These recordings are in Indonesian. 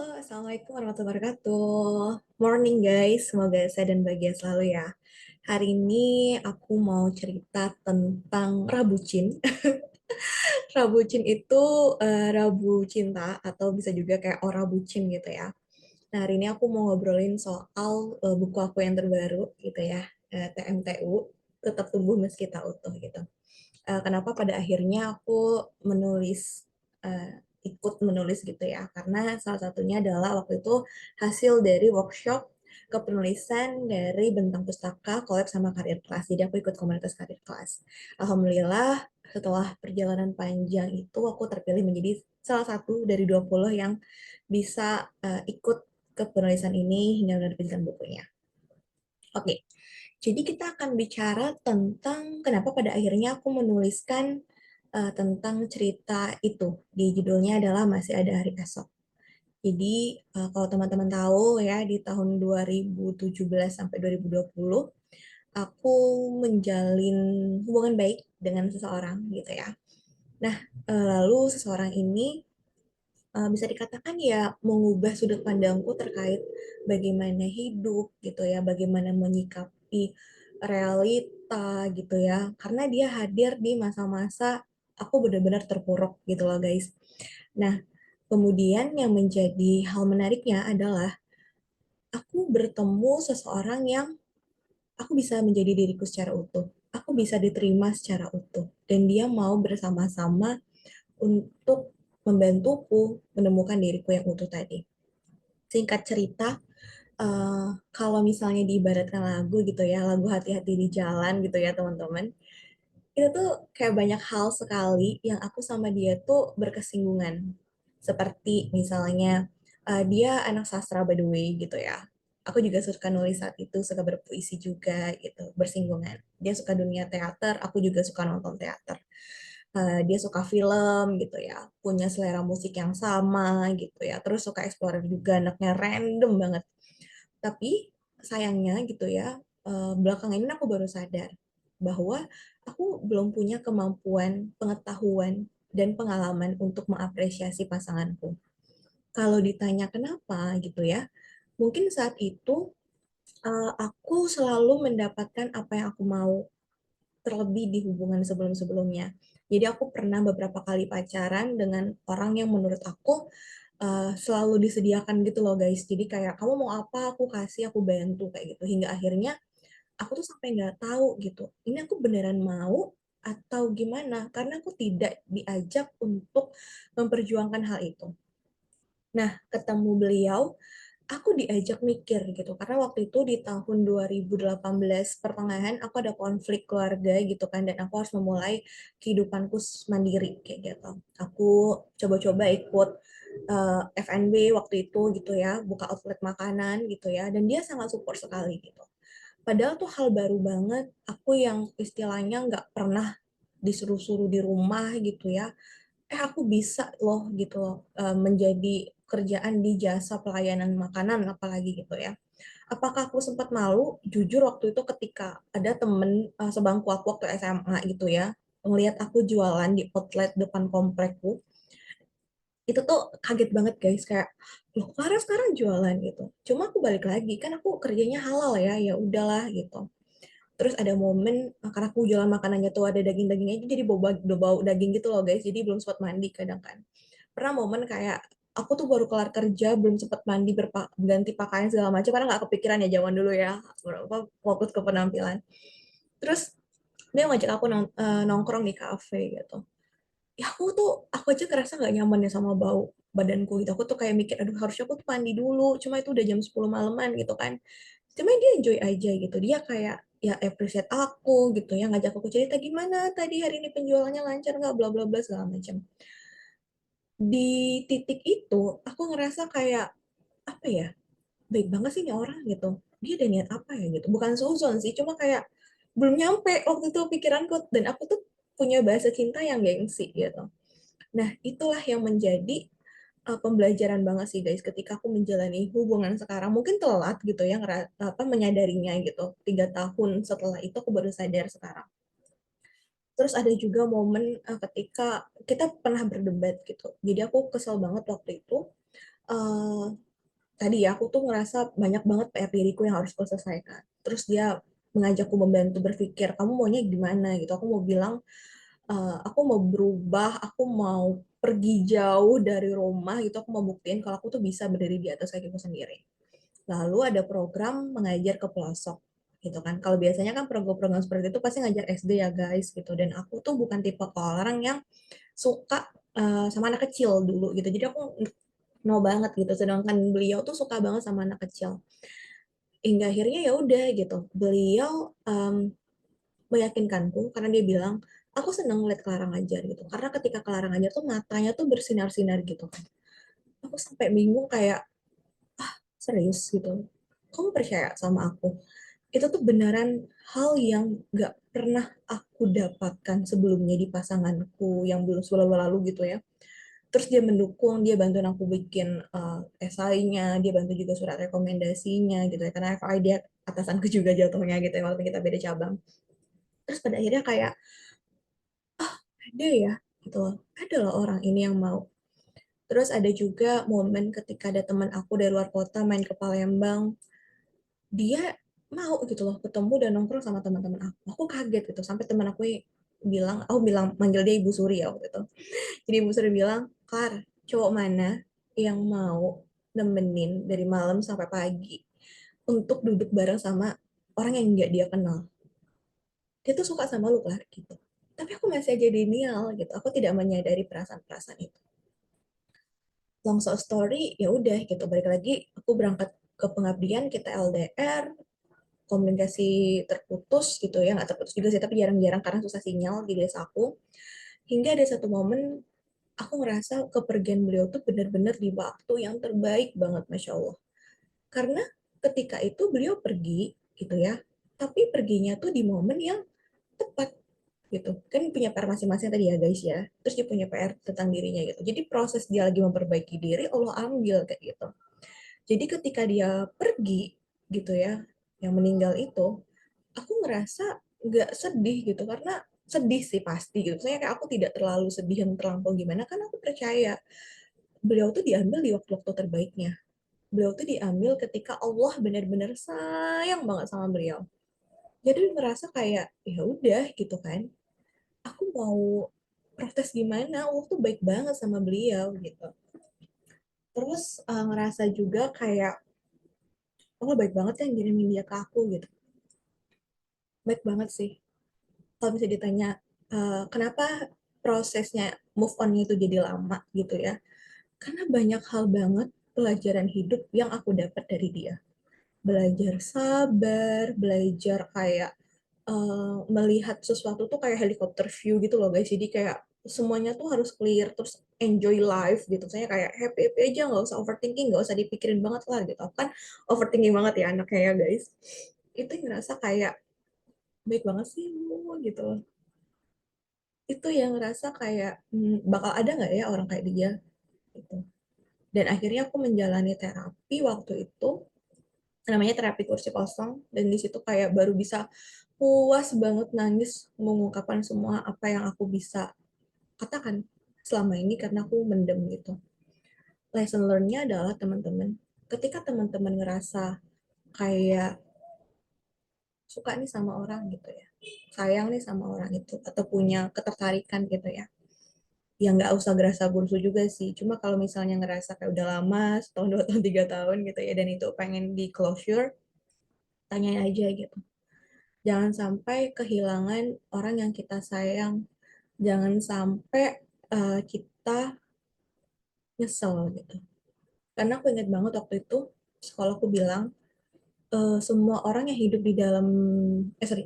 Assalamualaikum warahmatullahi wabarakatuh. Morning guys, semoga sehat dan bahagia selalu ya. Hari ini aku mau cerita tentang Rabucin. Rabucin itu Rabu cinta atau bisa juga kayak ora bucin gitu ya. Nah, hari ini aku mau ngobrolin soal buku aku yang terbaru gitu ya, TMTU, Tetap Tumbuh Meski Tak Utuh gitu. Kenapa pada akhirnya aku ikut menulis gitu ya, karena salah satunya adalah waktu itu hasil dari workshop kepenulisan dari Bentang Pustaka collab sama Karir Kelas. Jadi aku ikut komunitas Karir Kelas. Alhamdulillah setelah perjalanan panjang itu aku terpilih menjadi salah satu dari 20 yang bisa ikut kepenulisan ini hingga menerbitkan bukunya. Oke, jadi kita akan bicara tentang kenapa pada akhirnya aku menuliskan tentang cerita itu. Di judulnya adalah Masih Ada Hari Esok. Jadi kalau teman-teman tahu ya di tahun 2017 sampai 2020 aku menjalin hubungan baik dengan seseorang gitu ya. Nah, lalu seseorang ini bisa dikatakan ya mengubah sudut pandangku terkait bagaimana hidup gitu ya, bagaimana menyikapi realita gitu ya. Karena dia hadir di masa-masa aku benar-benar terpuruk gitu loh guys. Nah, kemudian yang menjadi hal menariknya adalah aku bertemu seseorang yang aku bisa menjadi diriku secara utuh. Aku bisa diterima secara utuh. Dan dia mau bersama-sama untuk membantuku menemukan diriku yang utuh tadi. Singkat cerita, kalau misalnya diibaratkan lagu gitu ya, lagu hati-hati di jalan gitu ya teman-teman, itu tuh kayak banyak hal sekali yang aku sama dia tuh berkesinggungan. Seperti misalnya, dia anak sastra by the way gitu ya. Aku juga suka nulis saat itu, suka berpuisi juga gitu, bersinggungan. Dia suka dunia teater, aku juga suka nonton teater. Dia suka film gitu ya, punya selera musik yang sama gitu ya, terus suka explore juga, anaknya random banget. Tapi sayangnya gitu ya, belakangan ini aku baru sadar bahwa aku belum punya kemampuan, pengetahuan, dan pengalaman untuk mengapresiasi pasanganku. Kalau ditanya kenapa gitu ya, mungkin saat itu aku selalu mendapatkan apa yang aku mau, terlebih di hubungan sebelum-sebelumnya. Jadi aku pernah beberapa kali pacaran dengan orang yang menurut aku selalu disediakan gitu loh guys. Jadi kayak kamu mau apa aku kasih, aku bantu kayak gitu. Hingga akhirnya aku tuh sampai nggak tahu gitu. Ini aku beneran mau atau gimana? Karena aku tidak diajak untuk memperjuangkan hal itu. Nah, ketemu beliau, aku diajak mikir gitu. Karena waktu itu di tahun 2018 pertengahan aku ada konflik keluarga gitu kan dan aku harus memulai kehidupanku mandiri kayak gitu. Aku coba-coba ikut F&B waktu itu gitu ya, buka outlet makanan gitu ya dan dia sangat support sekali gitu. Padahal tuh hal baru banget, aku yang istilahnya nggak pernah disuruh-suruh di rumah gitu ya, aku bisa loh gitu loh menjadi kerjaan di jasa pelayanan makanan apalagi gitu ya. Apakah aku sempat malu? Jujur waktu itu ketika ada temen sebangku aku waktu SMA gitu ya, ngelihat aku jualan di outlet depan komplekku, itu tuh kaget banget guys kayak loh Clara sekarang jualan gitu. Cuma aku balik lagi kan aku kerjanya halal ya, ya udahlah gitu. Terus ada momen karena aku jualan makanannya tuh ada daging-dagingnya jadi bau daging gitu loh guys. Jadi belum sempat mandi kadang kan. Pernah momen kayak aku tuh baru kelar kerja belum sempat mandi ganti pakaian segala macam karena nggak kepikiran ya zaman dulu ya fokus ke penampilan. Terus dia ngajak aku nongkrong di kafe gitu. Ya aku aja kerasa nggak nyaman ya sama bau badanku gitu. Aku tuh kayak mikir aduh harusnya aku tuh mandi dulu. Cuma itu udah jam 10 malaman gitu kan. Cuma dia enjoy aja gitu. Dia kayak ya appreciate aku gitu ya ngajak aku cerita gimana tadi hari ini penjualannya lancar nggak bla bla bla segala macam. Di titik itu aku ngerasa kayak apa ya, baik banget sih nih orang gitu, dia ada niat apa ya gitu, bukan seuzon sih cuma kayak belum nyampe waktu itu pikiranku dan aku tuh punya bahasa cinta yang gengsi gitu. Nah itulah yang menjadi pembelajaran banget sih guys ketika aku menjalani hubungan sekarang, mungkin telat gitu ya menyadarinya gitu, 3 tahun setelah itu aku baru sadar sekarang. Terus ada juga momen ketika kita pernah berdebat gitu. Jadi aku kesel banget waktu itu. eh, tadi ya aku tuh ngerasa banyak banget PR diriku yang harus aku selesaikan. Terus dia mengajakku membantu berpikir, kamu maunya gimana gitu. Aku mau bilang, aku mau berubah, aku mau pergi jauh dari rumah gitu. Aku mau buktiin kalau aku tuh bisa berdiri di atas kakiku sendiri. Lalu ada program mengajar ke pelosok gitu kan. Kalau biasanya kan program-program seperti itu pasti ngajar SD ya guys gitu. Dan aku tuh bukan tipe orang yang suka sama anak kecil dulu gitu. Jadi aku no banget gitu. Sedangkan beliau tuh suka banget sama anak kecil. Hingga akhirnya ya udah gitu. Beliau meyakinkanku karena dia bilang, aku seneng ngeliat Clara ngajar gitu. Karena ketika Clara ngajar tuh matanya tuh bersinar-sinar gitu kan. Aku sampai bingung kayak, serius gitu. Kamu percaya sama aku? Itu tuh beneran hal yang gak pernah aku dapatkan sebelumnya di pasanganku yang belum sebelum lalu gitu ya. Terus dia mendukung, dia bantuin aku bikin esainya, dia bantu juga surat rekomendasinya gitu ya, karena FI dia atasanku juga jatuhnya gitu ya, walaupun kita beda cabang. Terus pada akhirnya kayak, ada ya, gitu loh, ada loh orang ini yang mau. Terus ada juga momen ketika ada teman aku dari luar kota main ke Palembang, dia mau gitu loh ketemu dan nongkrong sama teman-teman aku. Aku kaget gitu, sampai teman bilang, aku bilang manggil dia Ibu Suri ya waktu itu. Jadi Ibu Suri bilang, Klar, cowok mana yang mau nemenin dari malam sampai pagi untuk duduk bareng sama orang yang nggak dia kenal. Dia tuh suka sama lu, Klar, gitu. Tapi aku masih aja denial gitu. Aku tidak menyadari perasaan-perasaan itu. Long so story, ya udah gitu. Balik lagi, aku berangkat ke pengabdian, kita LDR, komunikasi terputus gitu ya, nggak terputus juga sih, tapi jarang-jarang karena susah sinyal di desa aku. Hingga ada satu momen aku ngerasa kepergian beliau tuh benar-benar di waktu yang terbaik banget, Masya Allah. Karena ketika itu beliau pergi, gitu ya, tapi perginya tuh di momen yang tepat, gitu. Kan punya PR masing-masing tadi ya guys ya, terus dia punya PR tentang dirinya gitu. Jadi proses dia lagi memperbaiki diri, Allah ambil kayak gitu. Jadi ketika dia pergi, gitu ya, yang meninggal itu, aku ngerasa nggak sedih gitu, karena sedih sih pasti gitu. Saya kayak aku tidak terlalu sedih yang terlampau gimana, kan aku percaya beliau tuh diambil di waktu-waktu terbaiknya. Beliau tuh diambil ketika Allah benar-benar sayang banget sama beliau. Jadi ngerasa kayak ya udah gitu kan. Aku mau protes gimana? Allah tuh baik banget sama beliau gitu. Terus ngerasa juga kayak Allah baik banget yang ngirimin dia ke aku gitu. Baik banget sih. Kalau bisa ditanya kenapa prosesnya move on itu jadi lama gitu ya. Karena banyak hal banget pelajaran hidup yang aku dapat dari dia. Belajar sabar, belajar kayak melihat sesuatu tuh kayak helikopter view gitu loh guys. Jadi kayak semuanya tuh harus clear, terus enjoy life gitu. Saya kayak happy happy aja, nggak usah overthinking, nggak usah dipikirin banget lah gitu. Aku kan overthinking banget ya anaknya ya guys. Itu yang ngerasa kayak baik banget sih lu gitu. Itu yang ngerasa kayak bakal ada nggak ya orang kayak dia gitu. Dan akhirnya aku menjalani terapi waktu itu, namanya terapi kursi kosong, dan di situ kayak baru bisa puas banget nangis mengungkapkan semua apa yang aku bisa katakan selama ini karena aku mendem gitu. Lesson learn-nya adalah teman-teman, ketika teman-teman ngerasa kayak suka nih sama orang gitu ya, sayang nih sama orang itu, atau punya ketertarikan gitu ya, ya nggak usah gerasa gursu juga sih. Cuma kalau misalnya ngerasa kayak udah lama, setahun, 2 tahun, 3 tahun gitu ya, dan itu pengen di closure, tanya aja gitu. Jangan sampai kehilangan orang yang kita sayang. Jangan sampai kita nyesel gitu. Karena aku ingat banget waktu itu, sekolahku bilang, semua orang yang hidup di dalam,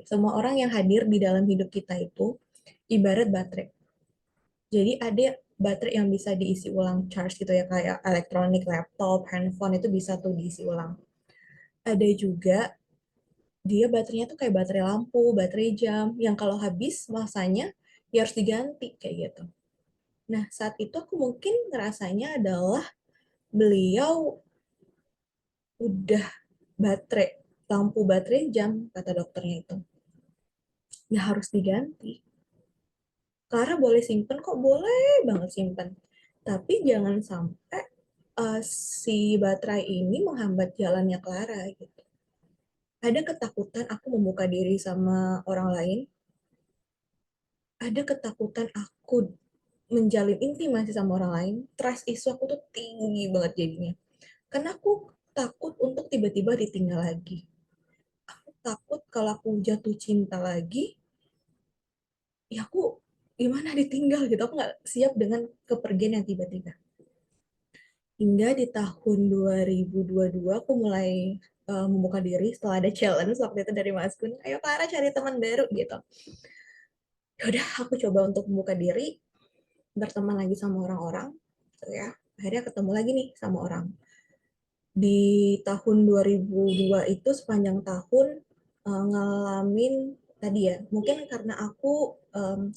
semua orang yang hadir di dalam hidup kita itu ibarat baterai. Jadi ada baterai yang bisa diisi ulang charge gitu ya, kayak elektronik, laptop, handphone itu bisa tuh diisi ulang. Ada juga dia baterainya tuh kayak baterai lampu, baterai jam, yang kalau habis masanya ya harus diganti kayak gitu. Nah, saat itu aku mungkin ngerasanya adalah beliau udah baterai, lampu baterai jam, kata dokternya itu. Ya harus diganti. Clara boleh simpen kok, boleh banget simpen. Tapi jangan sampai si baterai ini menghambat jalannya Clara gitu. Ada ketakutan aku membuka diri sama orang lain, ada ketakutan aku menjalin intimasi sama orang lain, trust isu aku tuh tinggi banget jadinya. Karena aku takut untuk tiba-tiba ditinggal lagi. Aku takut kalau aku jatuh cinta lagi, ya aku gimana ditinggal gitu. Aku nggak siap dengan kepergian yang tiba-tiba. Hingga di tahun 2022 aku mulai membuka diri setelah ada challenge waktu itu dari Mas Kun. Ayo Clara cari teman baru gitu. Ya udah aku coba untuk membuka diri, berteman lagi sama orang-orang gitu ya. Akhirnya ketemu lagi nih sama orang. Di tahun 2002 itu sepanjang tahun ngalamin tadi ya, mungkin karena aku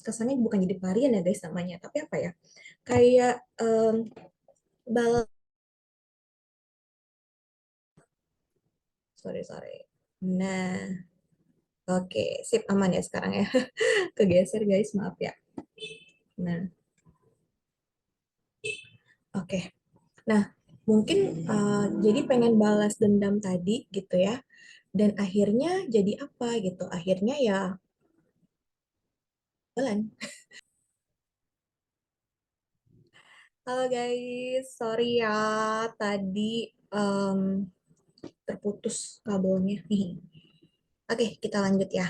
kesannya bukan jadi varian ya guys namanya, tapi apa ya, kayak bal sorry sorry. Nah, oke, sip aman ya sekarang ya. Kegeser guys, maaf ya. Nah, oke. Nah, mungkin jadi pengen balas dendam tadi gitu ya. Dan akhirnya jadi apa gitu? Akhirnya ya jalan. Halo guys, sorry ya tadi em, terputus kabelnya. Oke, kita lanjut ya.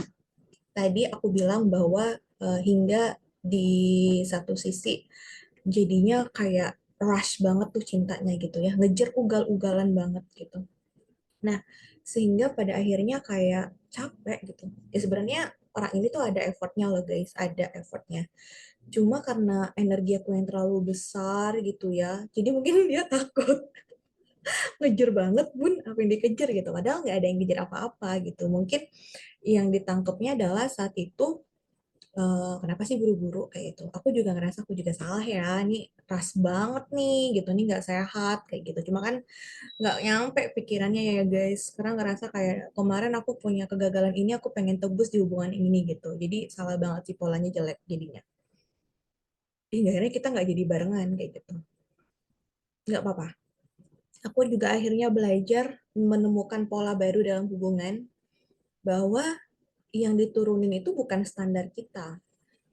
Tadi aku bilang bahwa hingga di satu sisi jadinya kayak rush banget tuh cintanya gitu ya, ngejar ugal-ugalan banget gitu. Nah, sehingga pada akhirnya kayak capek gitu. Ya sebenarnya orang ini tuh ada effortnya loh guys, ada effortnya. Cuma karena energi aku yang terlalu besar gitu ya, jadi mungkin dia takut ngejar banget bun apa yang dikejar gitu. Padahal nggak ada yang ngejar apa-apa gitu. Mungkin yang ditangkapnya adalah saat itu kenapa sih buru-buru kayak gitu. Aku juga ngerasa aku juga salah ya, nih ras banget nih gitu, nih nggak sehat kayak gitu. Cuma kan nggak nyampe pikirannya ya guys. Sekarang ngerasa kayak kemarin aku punya kegagalan ini, aku pengen tebus di hubungan ini gitu. Jadi salah banget sih polanya jelek jadinya. Hingga akhirnya kita nggak jadi barengan kayak gitu. Nggak apa-apa. Aku juga akhirnya belajar menemukan pola baru dalam hubungan bahwa yang diturunin itu bukan standar kita,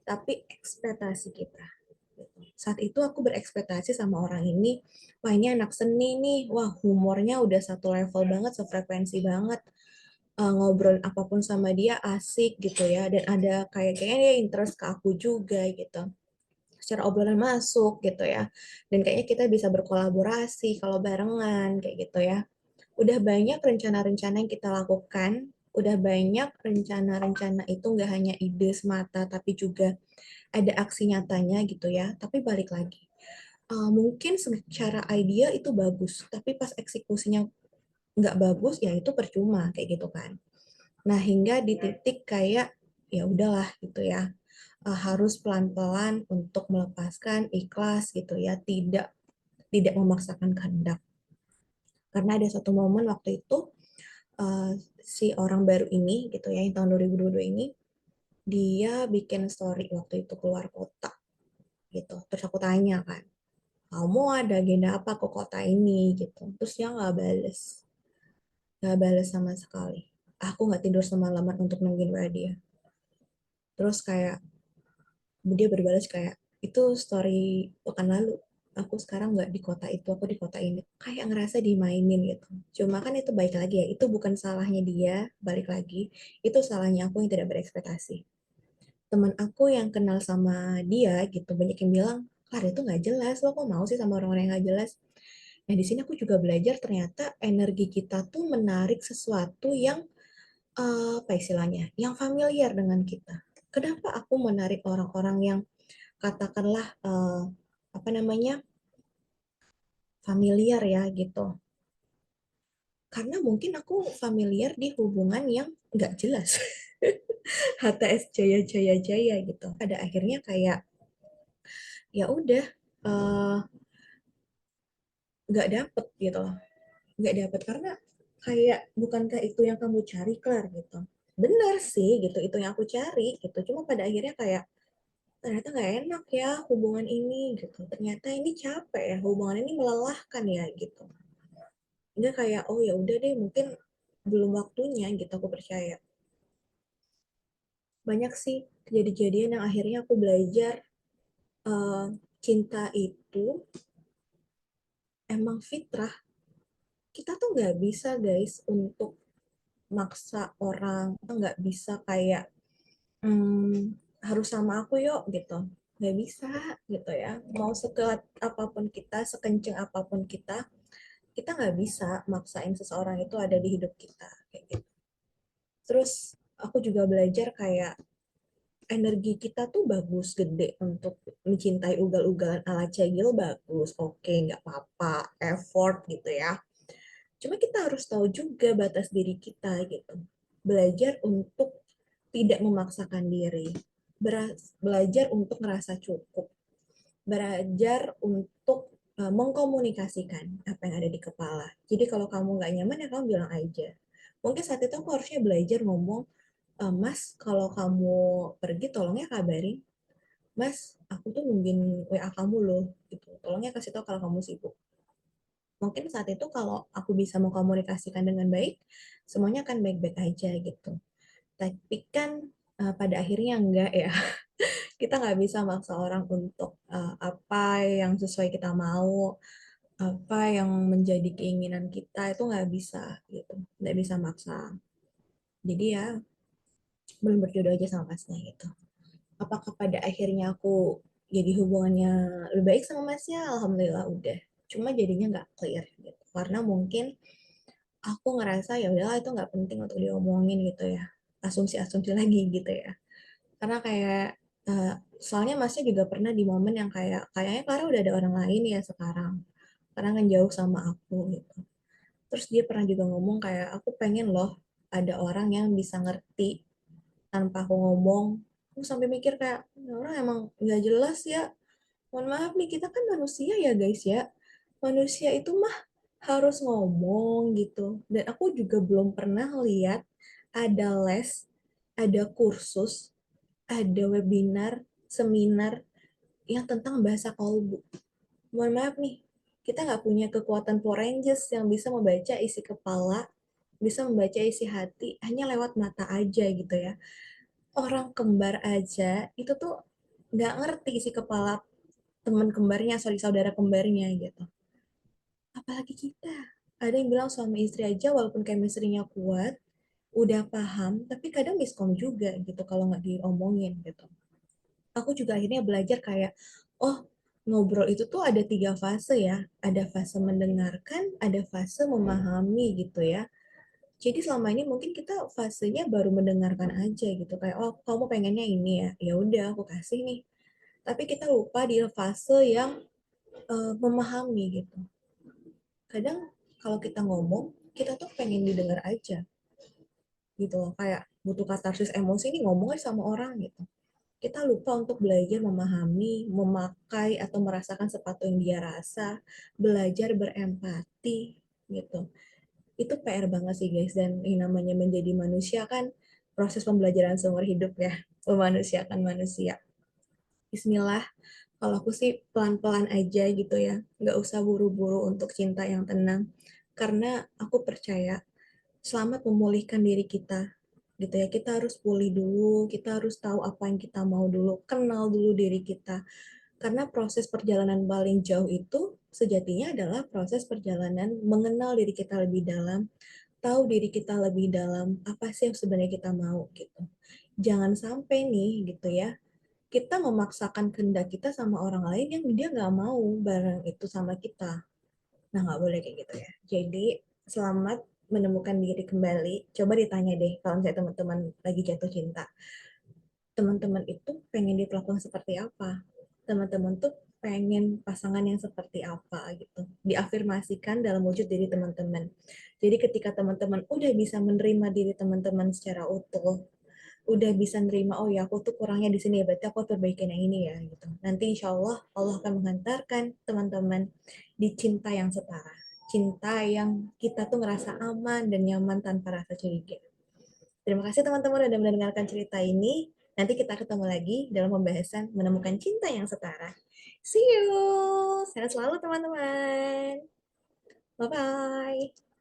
tapi ekspektasi kita. Saat itu aku berekspektasi sama orang ini, wah ini anak seni nih, wah humornya udah satu level banget, sefrekuensi banget, ngobrol apapun sama dia asik gitu ya, dan ada kayaknya dia interest ke aku juga gitu. Secara obrolan masuk gitu ya. Dan kayaknya kita bisa berkolaborasi kalau barengan kayak gitu ya. Udah banyak rencana-rencana yang kita lakukan, udah banyak rencana-rencana itu nggak hanya ide semata, tapi juga ada aksi nyatanya gitu ya. Tapi balik lagi, mungkin secara idea itu bagus, tapi pas eksekusinya nggak bagus, ya itu percuma kayak gitu kan. Nah, hingga di titik kayak ya udahlah gitu ya, harus pelan-pelan untuk melepaskan ikhlas gitu ya, tidak tidak memaksakan kehendak. Karena ada satu momen waktu itu uh, si orang baru ini gitu ya, yang tahun 2022 ini, dia bikin story waktu itu keluar kota gitu. Terus aku tanya kan, kamu ada agenda apa ke kota ini gitu. Terus dia nggak bales sama sekali. Aku nggak tidur semalaman untuk nungguin WA dia. Terus kayak dia berbalas kayak, itu story pekan lalu, aku sekarang nggak di kota itu, aku di kota ini. Kayak ngerasa dimainin gitu. Cuma kan itu baik lagi ya, itu bukan salahnya dia, balik lagi, itu salahnya aku yang tidak berekspektasi. Teman aku yang kenal sama dia gitu, banyak yang bilang, Kar itu nggak jelas, lo kok mau sih sama orang-orang yang nggak jelas. Nah di sini aku juga belajar ternyata energi kita tuh menarik sesuatu yang apa istilahnya, yang familiar dengan kita. Kenapa aku menarik orang-orang yang katakanlah apa namanya familiar ya gitu, karena mungkin aku familiar di hubungan yang nggak jelas. HTS Jaya Jaya Jaya gitu, pada akhirnya kayak ya udah eh, nggak dapet gitu loh, nggak dapet karena kayak bukankah itu yang kamu cari Klar gitu. Bener sih gitu, itu yang aku cari gitu, cuma pada akhirnya kayak ternyata nggak enak ya hubungan ini gitu. Ternyata ini capek ya, hubungan ini melelahkan ya gitu. Dia kayak oh ya udah deh mungkin belum waktunya gitu aku percaya. Banyak sih kejadian-kejadian yang akhirnya aku belajar eh, cinta itu emang fitrah. Kita tuh nggak bisa guys untuk maksa orang, kita nggak bisa kayak harus sama aku yuk gitu, nggak bisa gitu ya, mau sekuat apapun kita, sekenceng apapun kita nggak bisa maksain seseorang itu ada di hidup kita kayak gitu. Terus aku juga belajar kayak energi kita tuh bagus gede untuk mencintai ugal-ugalan ala cegil, bagus, oke, nggak apa-apa, effort gitu ya. Cuma kita harus tahu juga batas diri kita gitu. Belajar untuk tidak memaksakan diri. Belajar untuk ngerasa cukup. Belajar untuk mengkomunikasikan apa yang ada di kepala. Jadi kalau kamu nggak nyaman ya kamu bilang aja. Mungkin saat itu aku harusnya belajar ngomong, Mas, kalau kamu pergi tolong ya kabarin. Mas, aku tuh nungguin WA kamu loh. Gitu. Tolong ya kasih tahu kalau kamu sibuk. Mungkin saat itu kalau aku bisa mengkomunikasikan dengan baik, semuanya akan baik-baik aja gitu. Tapi kan pada akhirnya enggak ya. Kita nggak bisa maksa orang untuk apa yang sesuai kita mau, apa yang menjadi keinginan kita itu nggak bisa gitu. Nggak bisa maksa. Jadi ya belum berjodoh aja sama masnya gitu. Apakah pada akhirnya aku jadi hubungannya lebih baik sama masnya? Alhamdulillah udah. Cuma jadinya nggak clear gitu. Karena mungkin aku ngerasa ya udahlah itu nggak penting untuk diomongin gitu ya, asumsi-asumsi lagi gitu ya, karena kayak uh, soalnya masnya juga pernah di momen yang kayaknya Clara udah ada orang lain ya sekarang, karena kan jauh sama aku gitu. Terus dia pernah juga ngomong kayak aku pengen loh ada orang yang bisa ngerti tanpa aku ngomong. Aku sampai mikir kayak orang emang nggak jelas ya. Mohon maaf nih, kita kan manusia ya guys ya. Manusia itu mah harus ngomong gitu. Dan aku juga belum pernah lihat ada les, ada kursus, ada webinar, seminar yang tentang bahasa kalbu. Mohon maaf nih, kita nggak punya kekuatan Power Rangers yang bisa membaca isi kepala, bisa membaca isi hati hanya lewat mata aja gitu ya. Orang kembar aja itu tuh nggak ngerti isi kepala teman kembarnya, sorry, saudara kembarnya gitu. Apalagi kita. Ada yang bilang suami istri aja walaupun chemistry-nya kuat, udah paham, tapi kadang miskom juga gitu kalau nggak diomongin gitu. Aku juga akhirnya belajar kayak, oh ngobrol itu tuh ada 3 fase ya. Ada fase mendengarkan, ada fase memahami gitu ya. Jadi selama ini mungkin kita fasenya baru mendengarkan aja gitu. Kayak, oh kamu pengennya ini ya, ya udah aku kasih nih. Tapi kita lupa di fase yang memahami gitu. Kadang kalau kita ngomong, kita tuh pengen didengar aja gitu loh. Kayak butuh katarsis emosi nih ngomongnya sama orang gitu. Kita lupa untuk belajar memahami, memakai atau merasakan sepatu yang dia rasa, belajar berempati gitu. Itu PR banget sih guys, dan yang namanya menjadi manusia kan proses pembelajaran seumur hidup ya, memanusiakan manusia. Bismillah, kalau aku sih pelan-pelan aja gitu ya, nggak usah buru-buru untuk cinta yang tenang, karena aku percaya selamat memulihkan diri kita gitu ya. Kita harus pulih dulu, kita harus tahu apa yang kita mau dulu, kenal dulu diri kita, karena proses perjalanan paling jauh itu sejatinya adalah proses perjalanan mengenal diri kita lebih dalam, tahu diri kita lebih dalam, apa sih yang sebenarnya kita mau gitu. Jangan sampai nih gitu ya, kita memaksakan kehendak kita sama orang lain yang dia nggak mau bareng itu sama kita. Nah, nggak boleh kayak gitu ya. Jadi, selamat menemukan diri kembali. Coba ditanya deh, kalau misalnya teman-teman lagi jatuh cinta, teman-teman itu pengen diperlakukan seperti apa? Teman-teman tuh pengen pasangan yang seperti apa gitu. Diafirmasikan dalam wujud diri teman-teman. Jadi ketika teman-teman udah bisa menerima diri teman-teman secara utuh, udah bisa nerima, oh ya aku tuh kurangnya di sini ya, berarti aku harus perbaikin yang ini ya gitu. Nanti insya Allah Allah akan menghantarkan teman-teman di cinta yang setara, cinta yang kita tuh ngerasa aman dan nyaman tanpa rasa curiga. Terima kasih teman-teman udah mendengarkan cerita ini. Nanti kita ketemu lagi dalam pembahasan menemukan cinta yang setara. See you! Sehat selalu teman-teman! Bye-bye!